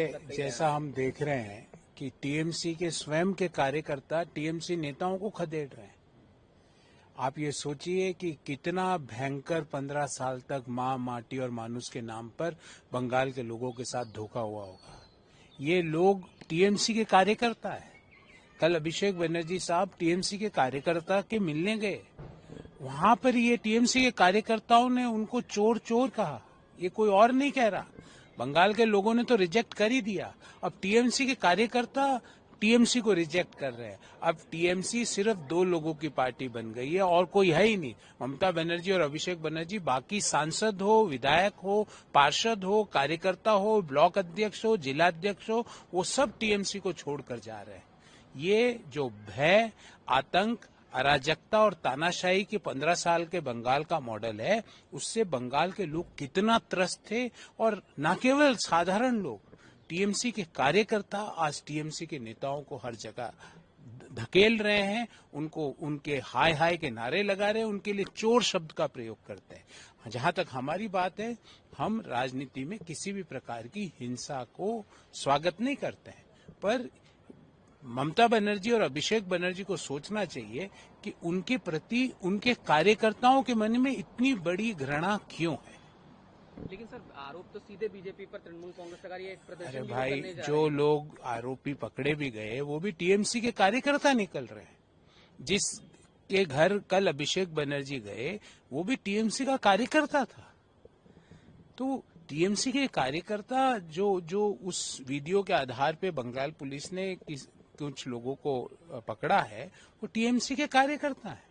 जैसा हम देख रहे हैं कि टीएमसी के स्वयं के कार्यकर्ता टीएमसी नेताओं को खदेड़ रहे हैं। आप ये सोचिए कि कितना भयंकर 15 साल तक माँ, माटी और मानुष के नाम पर बंगाल के लोगों के साथ धोखा हुआ होगा। ये लोग टीएमसी के कार्यकर्ता है। कल अभिषेक बनर्जी साहब टीएमसी के कार्यकर्ता के मिलने गए, वहां पर ये टीएमसी के कार्यकर्ताओं ने उनको चोर चोर कहा। ये कोई और नहीं कह रहा। बंगाल के लोगों ने तो रिजेक्ट कर ही दिया। अब टीएमसी के कार्यकर्ता टीएमसी को रिजेक्ट कर रहे हैं। अब टीएमसी सिर्फ दो लोगों की पार्टी बन गई है और कोई है ही नहीं। ममता बनर्जी और अभिषेक बनर्जी, बाकी सांसद हो, विधायक हो, पार्षद हो, कार्यकर्ता हो, ब्लॉक अध्यक्ष हो, जिला अध्यक्ष हो, वो सब टीएमसी को छोड़कर जा रहे हैं। ये जो भय, आतंक, अराजकता और तानाशाही के 15 साल के बंगाल का मॉडल है, उससे बंगाल के लोग कितना त्रस्त थे। और न केवल साधारण लोग, टीएमसी के कार्यकर्ता आज टीएमसी के नेताओं को हर जगह धकेल रहे हैं, उनको उनके हाय हाय के नारे लगा रहे हैं, उनके लिए चोर शब्द का प्रयोग करते हैं। जहां तक हमारी बात है, हम राजनीति में किसी भी प्रकार की हिंसा को स्वागत नहीं करते हैं, पर ममता बनर्जी और अभिषेक बनर्जी को सोचना चाहिए कि उनके प्रति उनके कार्यकर्ताओं के मन में इतनी बड़ी घृणा क्यों है। लेकिन सर, आरोप तो सीधे बीजेपी पर तृणमूल कांग्रेस का ये प्रदर्शन। अरे भाई, जो लोग आरोपी पकड़े भी गए वो भी टीएमसी के कार्यकर्ता निकल रहे हैं। जिसके घर कल अभिषेक बनर्जी गए वो भी टीएमसी का कार्यकर्ता था। तो टीएमसी के कार्यकर्ता जो उस वीडियो के आधार पे बंगाल पुलिस ने कुछ लोगों को पकड़ा है, वो टीएमसी के कार्यकर्ता है।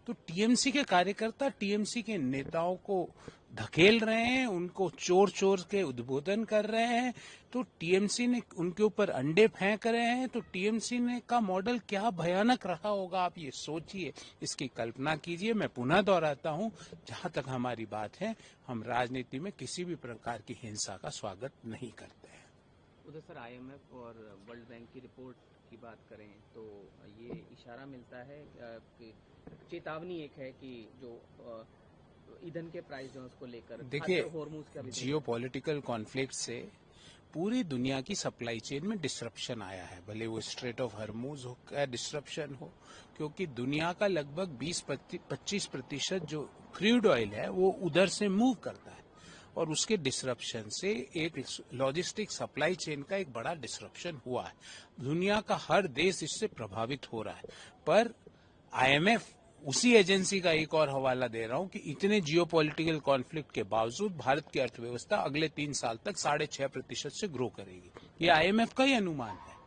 तो टीएमसी के कार्यकर्ता टीएमसी के नेताओं को धकेल रहे हैं, उनको चोर चोर के उद्बोधन कर रहे हैं। तो टीएमसी ने उनके ऊपर अंडे फेंक रहे हैं। तो टीएमसी ने का मॉडल क्या भयानक रहा होगा, आप ये सोचिए, इसकी कल्पना कीजिए। मैं पुनः दोहराता हूं, जहां तक हमारी बात है, हम राजनीति में किसी भी प्रकार की हिंसा का स्वागत नहीं करते हैं। उधर सर, आईएमएफ और वर्ल्ड बैंक की रिपोर्ट की बात करें तो ये इशारा मिलता है कि चेतावनी एक है कि जो ईंधन के प्राइस जो उसको लेकर, देखिए, जियो पॉलिटिकल कॉन्फ्लिक्ट से पूरी दुनिया की सप्लाई चेन में डिसरप्शन आया है। भले वो स्ट्रेट ऑफ हॉर्मुज का डिसरप्शन हो, क्योंकि दुनिया का लगभग 20-25% जो क्रूड ऑयल है वो उधर से मूव करता है, और उसके डिसरप्शन से एक लॉजिस्टिक सप्लाई चेन का एक बड़ा डिसरप्शन हुआ है। दुनिया का हर देश इससे प्रभावित हो रहा है। पर आईएमएफ, उसी एजेंसी का एक और हवाला दे रहा हूं कि इतने जियोपॉलिटिकल कॉन्फ्लिक्ट के बावजूद भारत की अर्थव्यवस्था अगले 3 साल तक 6.5% से ग्रो करेगी। ये आईएमएफ का ही अनुमान है।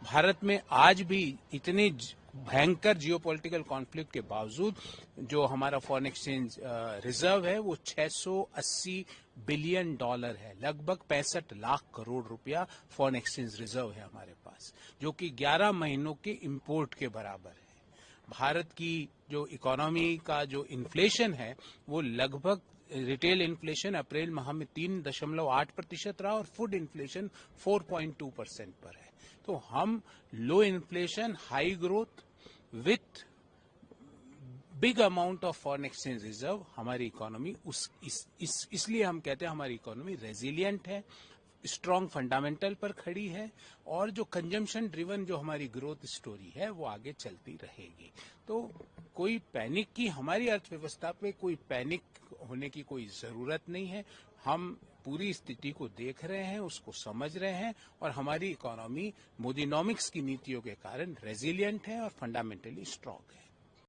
भारत में आज भी इतने भयंकर जियोपॉलिटिकल कॉन्फ्लिक्ट के बावजूद जो हमारा फॉरेन एक्सचेंज रिजर्व है वो $680 बिलियन है। लगभग 65 लाख करोड़ रुपया फॉरेन एक्सचेंज रिजर्व है हमारे पास, जो कि 11 महीनों के इंपोर्ट के बराबर है। भारत की जो इकोनॉमी का जो इन्फ्लेशन है वो लगभग, रिटेल इन्फ्लेशन अप्रैल माह में 3.8% रहा और फूड इन्फ्लेशन 4.2% पर है। तो हम low inflation, high growth with big amount of foreign exchange reserve, हमारी इकोनॉमी इसलिए हम कहते हैं हमारी इकोनॉमी रेजिलिएंट है, स्ट्रॉन्ग फंडामेंटल पर खड़ी है, और जो कंजम्पशन ड्रिवन जो हमारी ग्रोथ स्टोरी है वो आगे चलती रहेगी। तो कोई पैनिक की, हमारी अर्थव्यवस्था पे कोई पैनिक होने की कोई जरूरत नहीं है। हम पूरी स्थिति को देख रहे हैं, उसको समझ रहे हैं, और हमारी इकोनॉमी मोदीनॉमिक्स की नीतियों के कारण रेजिलिएंट है और फंडामेंटली स्ट्रॉन्ग है।